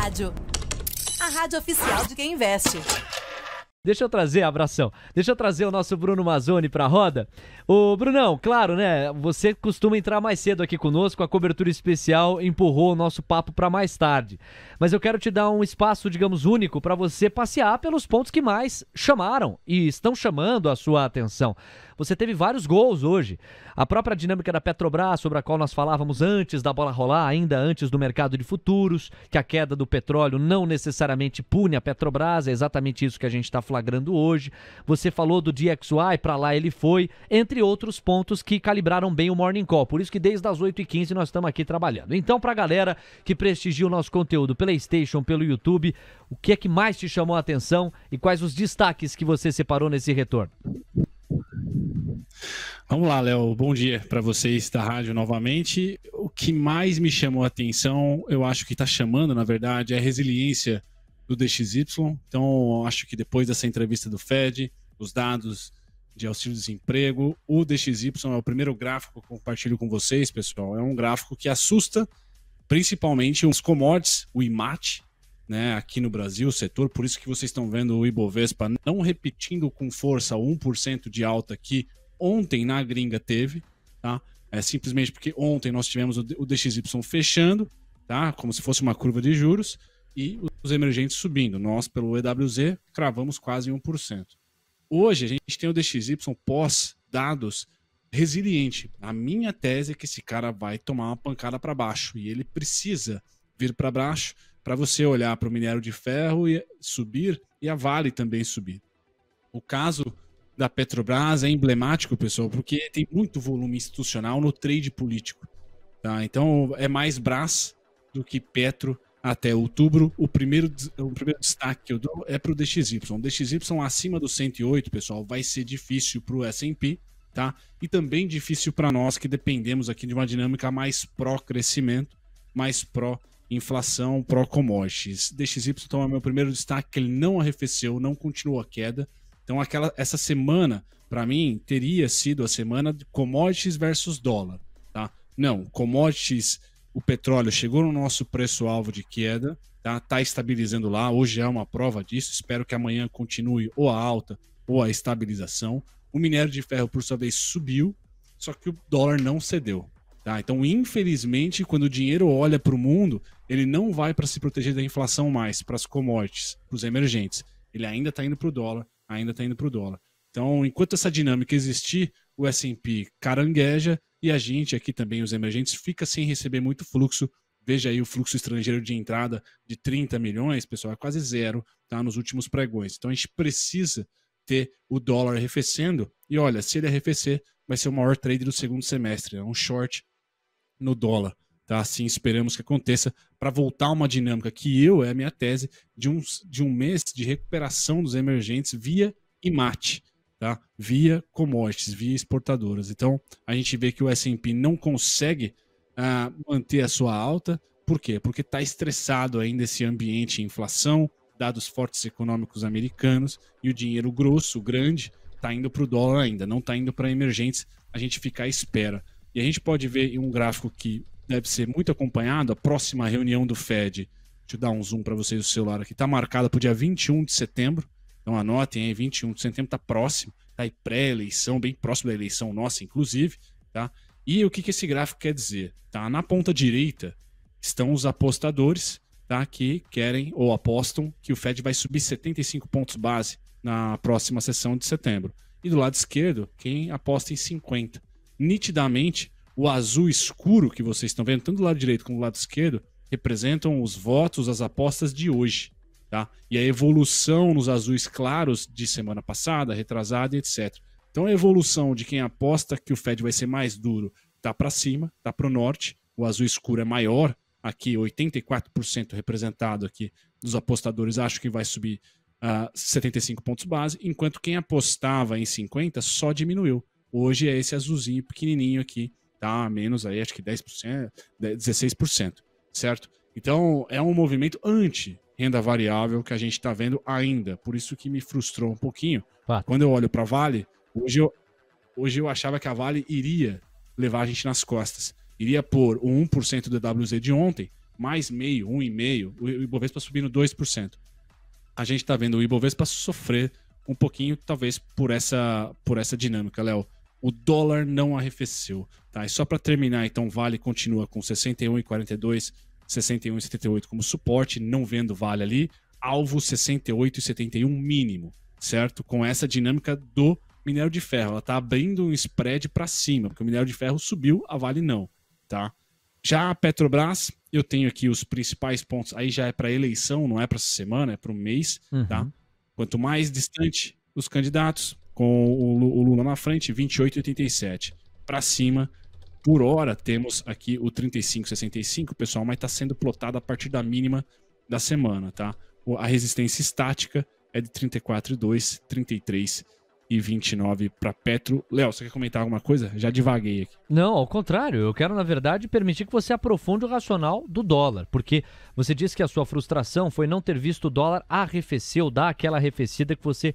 Rádio. A rádio oficial de quem investe. Deixa eu trazer, abração, deixa eu trazer o nosso Bruno Mazzoni pra roda. Ô, Brunão, claro, né, você costuma entrar mais cedo aqui conosco, a cobertura especial empurrou o nosso papo pra mais tarde. Mas eu quero te dar um espaço, digamos, único pra você passear pelos pontos que mais chamaram e estão chamando a sua atenção. Você teve vários gols hoje. A própria dinâmica da Petrobras, sobre a qual nós falávamos antes da bola rolar, ainda antes do mercado de futuros, que a queda do petróleo não necessariamente pune a Petrobras, é exatamente isso que a gente está flagrando hoje. Você falou do DXY, para lá ele foi, entre outros pontos que calibraram bem o Morning Call. Por isso que desde as 8h15 nós estamos aqui trabalhando. Então, para a galera que prestigia o nosso conteúdo pela Station, pelo YouTube, o que é que mais te chamou a atenção e quais os destaques que você separou nesse retorno? Vamos lá, Léo. Bom dia para vocês da rádio novamente. O que mais me chamou a atenção, eu acho que está chamando, na verdade, é a resiliência do DXY. Então, acho que depois dessa entrevista do Fed, os dados de auxílio-desemprego, o DXY é o primeiro gráfico que eu compartilho com vocês, pessoal. É um gráfico que assusta principalmente os commodities, o IMAT, né, aqui no Brasil, o setor. Por isso que vocês estão vendo o Ibovespa não repetindo com força 1% de alta que ontem na gringa teve, tá? É simplesmente porque ontem nós tivemos o DXY fechando, tá? Como se fosse uma curva de juros, e os emergentes subindo. Nós, pelo EWZ, cravamos quase 1%. Hoje a gente tem o DXY pós-dados resiliente. A minha tese é que esse cara vai tomar uma pancada para baixo, e ele precisa vir para baixo para você olhar para o minério de ferro e subir, e a Vale também subir. O caso da Petrobras é emblemático, pessoal, porque tem muito volume institucional no trade político. Tá? Então é mais Brás do que Petro até outubro. O primeiro destaque que eu dou é para o DXY. O DXY acima do 108, pessoal, vai ser difícil para o S&P, tá? E também difícil para nós que dependemos aqui de uma dinâmica mais pró-crescimento, mais pró-inflação, pró-commodities. DXY então, é meu primeiro destaque, que ele não arrefeceu, não continuou a queda. Então essa semana, para mim, teria sido a semana de commodities versus dólar. Tá? Não, commodities, o petróleo chegou no nosso preço-alvo de queda, tá estabilizando lá, hoje é uma prova disso, espero que amanhã continue ou a alta ou a estabilização. O minério de ferro, por sua vez, subiu, só que o dólar não cedeu. Tá? Então, infelizmente, quando o dinheiro olha para o mundo, ele não vai para se proteger da inflação mais, para as commodities, para os emergentes. Ele ainda está indo para o dólar, Então, enquanto essa dinâmica existir, o S&P carangueja e a gente aqui também, os emergentes, fica sem receber muito fluxo. Veja aí o fluxo estrangeiro de entrada de 30 milhões, pessoal, é quase zero, tá, nos últimos pregões. Então, a gente precisa ter o dólar arrefecendo. E olha, se ele arrefecer, vai ser o maior trade do segundo semestre. É um short no dólar. Tá? Assim esperamos que aconteça para voltar uma dinâmica que é a minha tese, de um mês de recuperação dos emergentes via IMAT, tá? Via commodities, via exportadoras. Então a gente vê que o S&P não consegue manter a sua alta. Por quê? Porque está estressado ainda esse ambiente de inflação, dados fortes econômicos americanos, e o dinheiro grosso, grande, está indo para o dólar ainda, não está indo para emergentes. A gente fica à espera. E a gente pode ver em um gráfico que deve ser muito acompanhado, a próxima reunião do Fed, deixa eu dar um zoom para vocês no celular aqui, está marcada para o dia 21 de setembro, então anotem aí, 21 de setembro está próximo, está aí pré-eleição, bem próximo da eleição nossa, inclusive, tá? E o que esse gráfico quer dizer? Tá? Na ponta direita estão os apostadores, tá? Que querem ou apostam que o Fed vai subir 75 pontos base na próxima sessão de setembro. E do lado esquerdo, quem aposta em 50. Nitidamente, o azul escuro que vocês estão vendo, tanto do lado direito como do lado esquerdo, representam os votos, as apostas de hoje. Tá? E a evolução nos azuis claros de semana passada, retrasada, etc. Então a evolução de quem aposta que o Fed vai ser mais duro está para cima, está para o norte. O azul escuro é maior, aqui 84% representado aqui dos apostadores acho que vai subir 75 pontos base, enquanto quem apostava em 50 só diminuiu. Hoje é esse azulzinho pequenininho aqui, tá? Menos aí, acho que 10%, 16%, certo? Então, é um movimento anti-renda variável que a gente está vendo ainda. Por isso que me frustrou um pouquinho. Quando eu olho para a Vale, hoje eu achava que a Vale iria levar a gente nas costas. Iria pôr o 1% do WZ de ontem mais meio, 1,5%, o Ibovespa subindo 2%. A gente está vendo o Ibovespa sofrer um pouquinho, talvez, por essa dinâmica, Léo. O dólar não arrefeceu, tá? E só para terminar, então, Vale continua com 61,42, 61,78 como suporte, não vendo Vale ali, alvo 68,71 mínimo, certo? Com essa dinâmica do minério de ferro, ela tá abrindo um spread para cima, porque o minério de ferro subiu, a Vale não, tá? Já a Petrobras, eu tenho aqui os principais pontos, aí já é para eleição, não é para essa semana, é para o mês, tá? Quanto mais distante os candidatos, com o Lula na frente, 28,87. Para cima, por hora, temos aqui o 35,65, pessoal, mas está sendo plotado a partir da mínima da semana, tá? A resistência estática é de 34,2, 33,29 para Petro. Léo, você quer comentar alguma coisa? Já divaguei aqui. Não, ao contrário. Eu quero, na verdade, permitir que você aprofunde o racional do dólar. Porque você disse que a sua frustração foi não ter visto o dólar arrefecer ou dar aquela arrefecida que você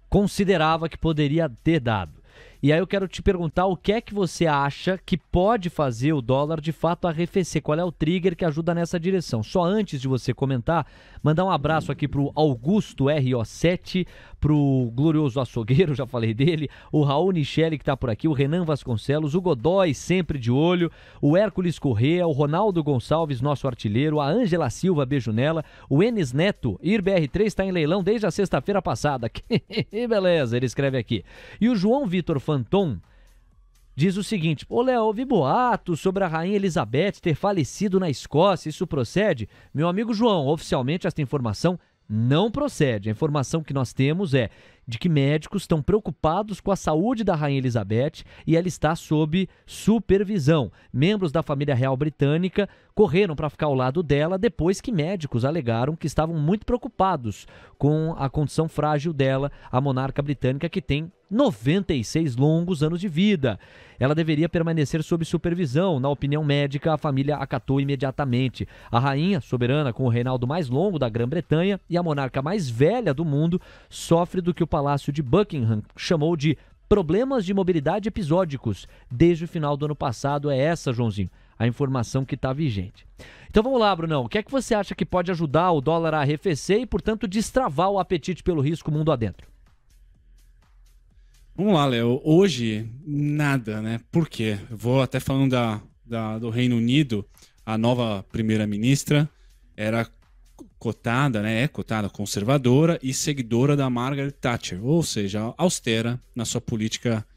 considerava que poderia ter dado. E aí eu quero te perguntar o que é que você acha que pode fazer o dólar de fato arrefecer? Qual é o trigger que ajuda nessa direção? Só antes de você comentar, mandar um abraço aqui pro Augusto RO7, pro Glorioso Açougueiro, já falei dele, o Raul Nichelle que tá por aqui, o Renan Vasconcelos, o Godoy sempre de olho, o Hércules Corrêa, o Ronaldo Gonçalves, nosso artilheiro, a Ângela Silva, beijo nela, o Enes Neto, IRBR3 está em leilão desde a sexta-feira passada. Que beleza, ele escreve aqui. E o João Vitor Fanton diz o seguinte: ô Léo, ouvi boatos sobre a Rainha Elizabeth ter falecido na Escócia, isso procede? Meu amigo João, oficialmente esta informação não procede. A informação que nós temos é de que médicos estão preocupados com a saúde da Rainha Elizabeth e ela está sob supervisão. Membros da família real britânica correram para ficar ao lado dela depois que médicos alegaram que estavam muito preocupados com a condição frágil dela, a monarca britânica que tem 96 longos anos de vida. Ela deveria permanecer sob supervisão. Na opinião médica, a família acatou imediatamente. A rainha, soberana com o reinado mais longo da Grã-Bretanha e a monarca mais velha do mundo, sofre do que o Palácio de Buckingham chamou de problemas de mobilidade episódicos. Desde o final do ano passado é essa, Joãozinho, a informação que está vigente. Então vamos lá, Brunão. O que é que você acha que pode ajudar o dólar a arrefecer e, portanto, destravar o apetite pelo risco mundo adentro? Vamos lá, Léo. Hoje, nada, né? Por quê? Vou até falando do Reino Unido, a nova primeira-ministra era cotada, né? É cotada conservadora e seguidora da Margaret Thatcher, ou seja, austera na sua política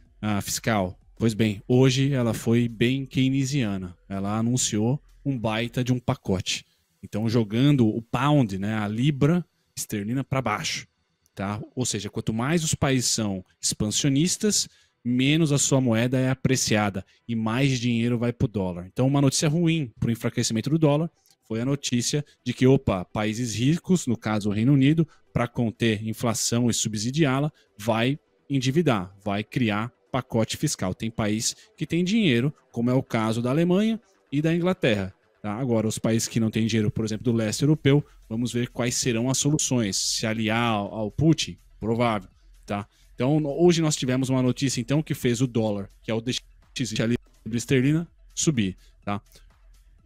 fiscal. Pois bem, hoje ela foi bem keynesiana. Ela anunciou um baita de um pacote. Então, jogando o pound, né, a libra esterlina para baixo. Tá? Ou seja, quanto mais os países são expansionistas, menos a sua moeda é apreciada e mais dinheiro vai para o dólar. Então, uma notícia ruim para o enfraquecimento do dólar foi a notícia de que, países ricos, no caso o Reino Unido, para conter inflação e subsidiá-la, vai endividar, vai criar pacote fiscal. Tem país que tem dinheiro, como é o caso da Alemanha e da Inglaterra. Tá? Agora, os países que não têm dinheiro, por exemplo, do leste europeu, vamos ver quais serão as soluções. Se aliar ao Putin? Provável. Tá? Então, hoje nós tivemos uma notícia então, que fez o dólar, que é o DXY, a libra esterlina, subir. Tá?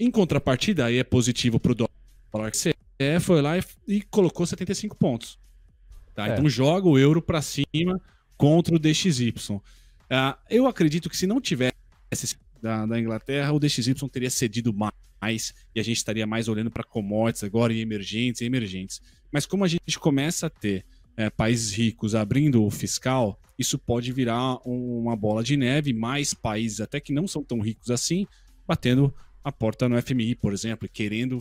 Em contrapartida, aí é positivo para o dólar, que você foi lá e colocou 75 pontos. Tá? Então, joga o euro para cima contra o DXY. Eu acredito que se não tivesse da Inglaterra, o DXY teria cedido mais e a gente estaria mais olhando para commodities agora e emergentes. Mas como a gente começa a ter países ricos abrindo o fiscal, isso pode virar uma bola de neve, mais países até que não são tão ricos assim, batendo a porta no FMI, por exemplo, querendo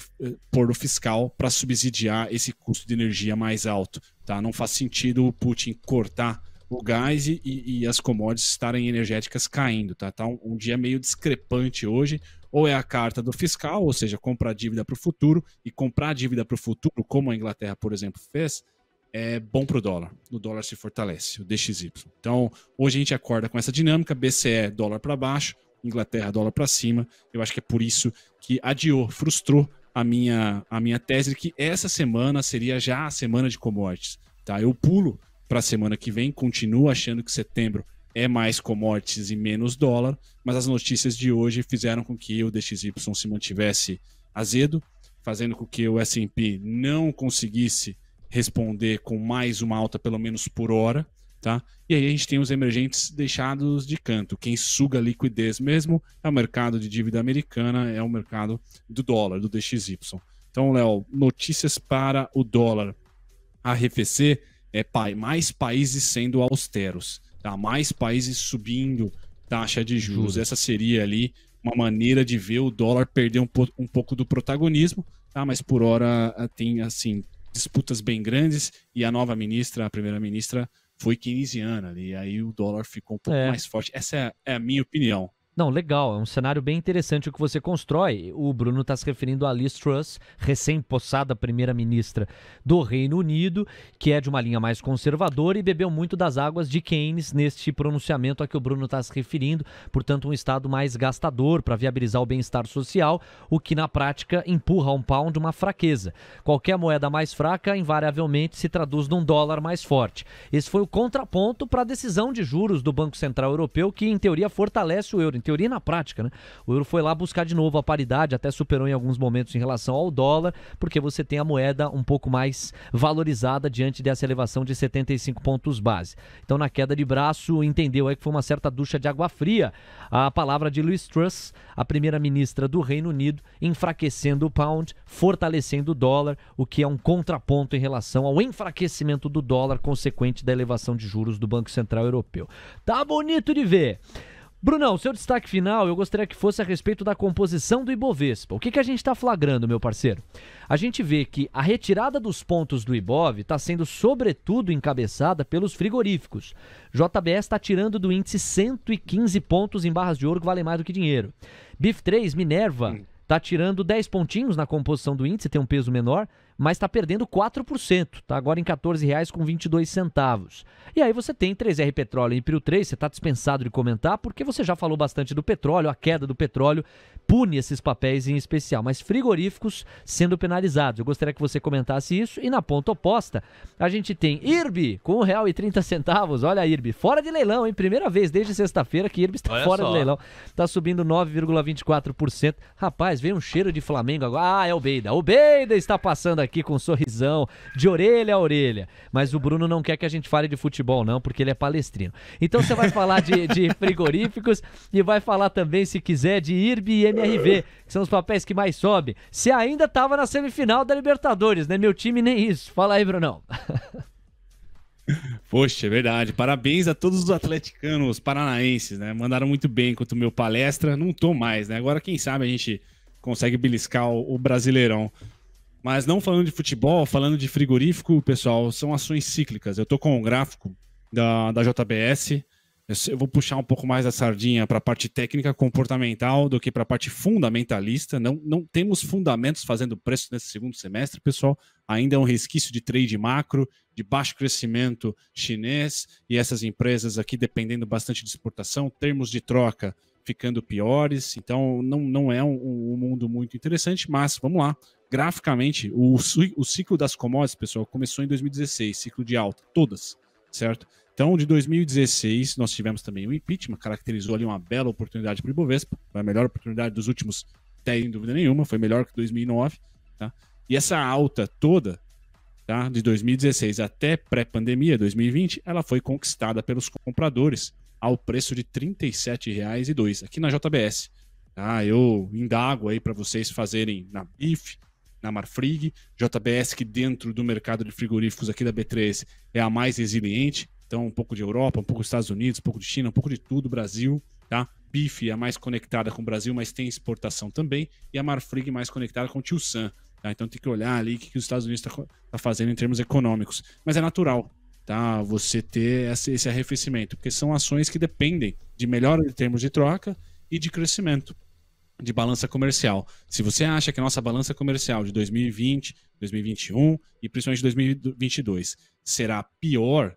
pôr o fiscal para subsidiar esse custo de energia mais alto. Tá? Não faz sentido o Putin cortar o gás e as commodities estarem energéticas caindo. Tá um dia meio discrepante hoje. Ou é a carta do fiscal, ou seja, comprar dívida para o futuro, e comprar dívida para o futuro, como a Inglaterra, por exemplo, fez, é bom para o dólar. O dólar se fortalece, o DXY. Então, hoje a gente acorda com essa dinâmica, BCE, dólar para baixo, Inglaterra, dólar para cima. Eu acho que é por isso que frustrou a minha tese de que essa semana seria já a semana de commodities. Tá? Eu pulo para a semana que vem, continuo achando que setembro é mais commodities e menos dólar, mas as notícias de hoje fizeram com que o DXY se mantivesse azedo, fazendo com que o S&P não conseguisse responder com mais uma alta, pelo menos por hora, tá? E aí a gente tem os emergentes deixados de canto. Quem suga a liquidez mesmo é o mercado de dívida americana, é o mercado do dólar, do DXY. Então, Léo, notícias para o dólar arrefecer mais países sendo austeros, tá? Mais países subindo taxa de juros. Essa seria ali uma maneira de ver o dólar perder um pouco do protagonismo, tá? Mas por hora tem assim disputas bem grandes e a nova ministra, a primeira-ministra, foi keynesiana ali, e aí o dólar ficou um pouco mais forte. Essa é a minha opinião. Não, legal, é um cenário bem interessante o que você constrói. O Bruno está se referindo a Liz Truss, recém-possada primeira-ministra do Reino Unido, que é de uma linha mais conservadora e bebeu muito das águas de Keynes neste pronunciamento a que o Bruno está se referindo, portanto um estado mais gastador para viabilizar o bem-estar social, o que na prática empurra um pound uma fraqueza. Qualquer moeda mais fraca invariavelmente se traduz num dólar mais forte. Esse foi o contraponto para a decisão de juros do Banco Central Europeu, que em teoria fortalece o euro. Teoria e na prática, né? O euro foi lá buscar de novo a paridade, até superou em alguns momentos em relação ao dólar, porque você tem a moeda um pouco mais valorizada diante dessa elevação de 75 pontos base. Então, na queda de braço, entendeu aí que foi uma certa ducha de água fria a palavra de Liz Truss, a primeira-ministra do Reino Unido, enfraquecendo o pound, fortalecendo o dólar, o que é um contraponto em relação ao enfraquecimento do dólar consequente da elevação de juros do Banco Central Europeu. Tá bonito de ver. Brunão, seu destaque final eu gostaria que fosse a respeito da composição do Ibovespa. O que a gente está flagrando, meu parceiro? A gente vê que a retirada dos pontos do Ibov está sendo sobretudo encabeçada pelos frigoríficos. JBS está tirando do índice 115 pontos em barras de ouro, que valem mais do que dinheiro. BIF3, Minerva, está tirando 10 pontinhos na composição do índice, tem um peso menor, mas está perdendo 4%, está agora em R$ 14,22. E aí você tem 3R Petróleo e Prio 3, você está dispensado de comentar, porque você já falou bastante do petróleo, a queda do petróleo pune esses papéis em especial, mas frigoríficos sendo penalizados. Eu gostaria que você comentasse isso. E na ponta oposta, a gente tem IRB com R$ 1,30. Olha a IRB, fora de leilão, hein? Primeira vez desde sexta-feira que IRB está fora de leilão. Está subindo 9,24%. Rapaz, veio um cheiro de Flamengo agora. Ah, é o Beida. O Beida está passando aqui com um sorrisão, de orelha a orelha. Mas o Bruno não quer que a gente fale de futebol, não, porque ele é palestrino. Então você vai falar de frigoríficos e vai falar também, se quiser, de IRB e MRV, que são os papéis que mais sobem. Você ainda estava na semifinal da Libertadores, né? Meu time nem isso. Fala aí, Brunão. Poxa, é verdade. Parabéns a todos os atleticanos paranaenses, né? Mandaram muito bem enquanto o meu palestra. Não tô mais, né? Agora, quem sabe, a gente consegue beliscar o Brasileirão. Mas não falando de futebol, falando de frigorífico, pessoal, são ações cíclicas. Eu tô com um gráfico da JBS. Eu vou puxar um pouco mais a sardinha para a parte técnica comportamental do que para a parte fundamentalista. Não temos fundamentos fazendo preço nesse segundo semestre, pessoal. Ainda é um resquício de trade macro, de baixo crescimento chinês e essas empresas aqui dependendo bastante de exportação, termos de troca ficando piores. Então não é um mundo muito interessante, mas vamos lá. Graficamente, o ciclo das commodities, pessoal, começou em 2016, ciclo de alta, todas, certo? Então, de 2016, nós tivemos também o impeachment, caracterizou ali uma bela oportunidade para o Ibovespa, foi a melhor oportunidade dos últimos 10, sem dúvida nenhuma, foi melhor que 2009, tá? E essa alta toda, tá, de 2016 até pré-pandemia, 2020, ela foi conquistada pelos compradores ao preço de R$ 37,02 aqui na JBS. Tá? Eu indago aí para vocês fazerem na BIF, na Marfrig, JBS, que dentro do mercado de frigoríficos aqui da B3 é a mais resiliente. Então, um pouco de Europa, um pouco dos Estados Unidos, um pouco de China, um pouco de tudo, Brasil, tá? BIF é a mais conectada com o Brasil, mas tem exportação também, e a Marfrig mais conectada com o Tio Sam, tá? Então tem que olhar ali o que os Estados Unidos tá fazendo em termos econômicos. Mas é natural, tá? Você ter esse arrefecimento, porque são ações que dependem de melhora em termos de troca e de crescimento, de balança comercial. Se você acha que a nossa balança comercial de 2020, 2021 e principalmente 2022 será pior,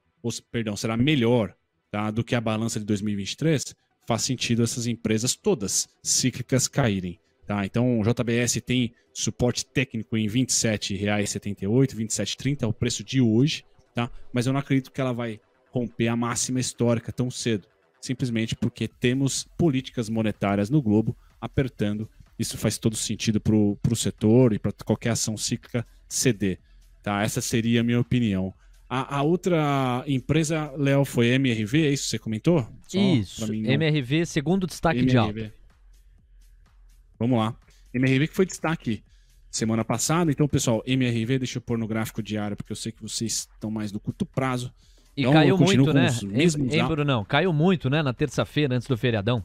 será melhor, tá, do que a balança de 2023, faz sentido essas empresas todas cíclicas caírem. Tá? Então o JBS tem suporte técnico em R$ 27,78, R$ 27,30 é o preço de hoje, tá? Mas eu não acredito que ela vai romper a máxima histórica tão cedo, simplesmente porque temos políticas monetárias no globo apertando isso faz todo sentido para o setor e para qualquer ação cíclica ceder. Tá? Essa seria a minha opinião. A outra empresa, Léo, foi MRV, é isso que você comentou? Isso, MRV, segundo destaque de alta. Vamos lá. MRV que foi destaque semana passada. Então, pessoal, MRV, deixa eu pôr no gráfico diário, porque eu sei que vocês estão mais no curto prazo. E então, caiu muito, né? Brunão? Caiu muito, né? Na terça-feira, antes do feriadão.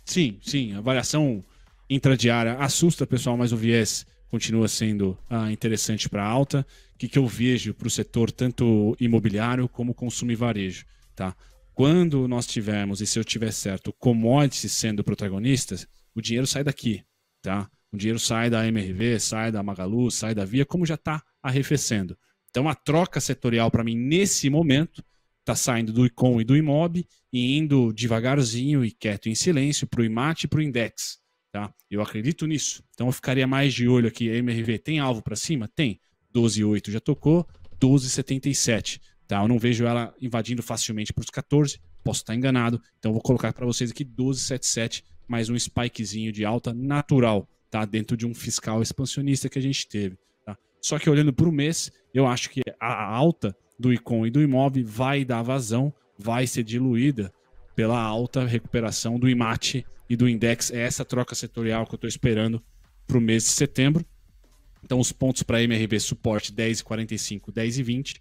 Sim. A variação intradiária assusta, pessoal, mas o viés continua sendo interessante para alta. O que eu vejo para o setor tanto imobiliário como consumo e varejo, tá? Quando nós tivermos, e se eu tiver certo, commodities sendo protagonistas, o dinheiro sai daqui, tá? O dinheiro sai da MRV, sai da Magalu, sai da Via, como já está arrefecendo. Então a troca setorial para mim nesse momento está saindo do ICOM e do IMOB e indo devagarzinho e quieto em silêncio para o IMAT e para o Index. Tá? Eu acredito nisso. Então eu ficaria mais de olho aqui. A MRV tem alvo para cima? Tem. 12,8 já tocou, 12,77. Tá? Eu não vejo ela invadindo facilmente para os 14. Posso estar enganado. Então eu vou colocar para vocês aqui 12,77, mais um spikezinho de alta natural, tá? Dentro de um fiscal expansionista que a gente teve. Tá? Só que olhando para o mês, eu acho que a alta do ICOM e do IMOB vai dar vazão, vai ser diluída pela alta recuperação do IMAT e do Index. É essa troca setorial que eu estou esperando para o mês de setembro. Então os pontos para MRV suporte 10,45, 10,20,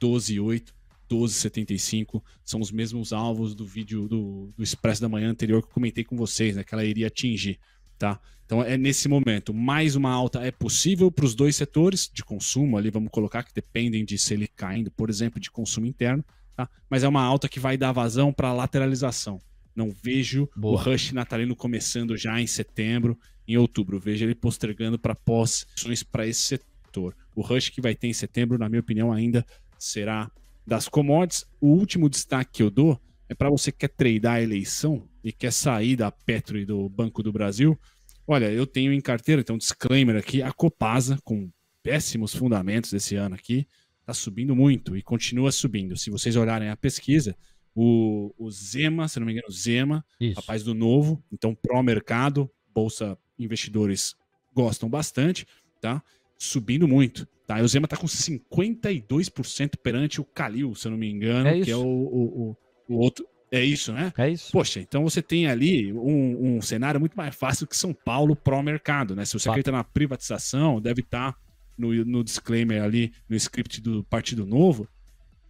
12,8, 12,75 são os mesmos alvos do vídeo do Expresso da Manhã anterior que eu comentei com vocês, né, que ela iria atingir. Tá? Então é nesse momento, mais uma alta é possível para os dois setores de consumo, ali vamos colocar que dependem de se ele caindo, por exemplo, de consumo interno, tá? Mas é uma alta que vai dar vazão para lateralização. Não vejo o rush natalino começando já em setembro, em outubro. Eu vejo ele postergando para pós-ações para esse setor. O rush que vai ter em setembro, na minha opinião, ainda será das commodities. O último destaque que eu dou é para você que quer tradar a eleição e quer sair da Petro e do Banco do Brasil. Olha, eu tenho em carteira, então disclaimer aqui, a Copasa, com péssimos fundamentos esse ano aqui, está subindo muito e continua subindo. Se vocês olharem a pesquisa, o Zema, se não me engano, Zema, rapaz do Novo, então pró-mercado, bolsa investidores gostam bastante, tá? Subindo muito, tá? E o Zema está com 52% perante o Calil, se eu não me engano, que é o outro. É isso, né? É isso. Poxa, então você tem ali um cenário muito mais fácil que São Paulo pró-mercado, né? Se você acredita na privatização, deve estar no disclaimer ali, no script do Partido Novo.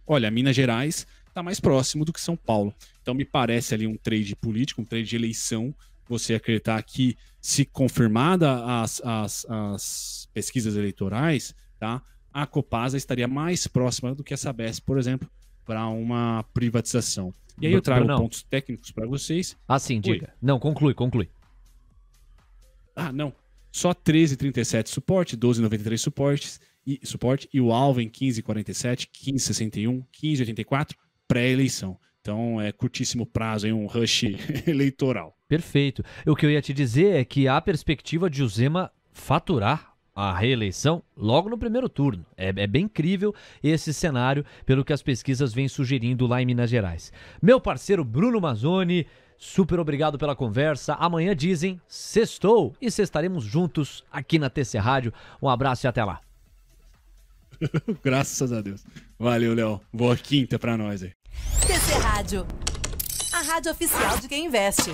Olha, Minas Gerais está mais próximo do que São Paulo. Então me parece ali um trade político, um trade de eleição. Você acreditar que, se confirmada as pesquisas eleitorais, tá? A Copasa estaria mais próxima do que a Sabesp, por exemplo, para uma privatização. E aí eu trago pontos técnicos para vocês. Sim, diga. Não, conclui. Não. Só 13,37 suporte, 12,93 suporte e o alvo em 15,47, 15,61, 15,84 pré-eleição. Então é curtíssimo prazo, um rush eleitoral. Perfeito. O que eu ia te dizer é que há perspectiva de o Zema faturar a reeleição logo no primeiro turno. É bem incrível esse cenário, pelo que as pesquisas vêm sugerindo lá em Minas Gerais. Meu parceiro Bruno Mazzoni, super obrigado pela conversa. Amanhã dizem sextou e sextaremos juntos aqui na TC Rádio. Um abraço e até lá. Graças a Deus. Valeu, Léo. Boa quinta pra nós aí. TC Rádio, a rádio oficial de quem investe.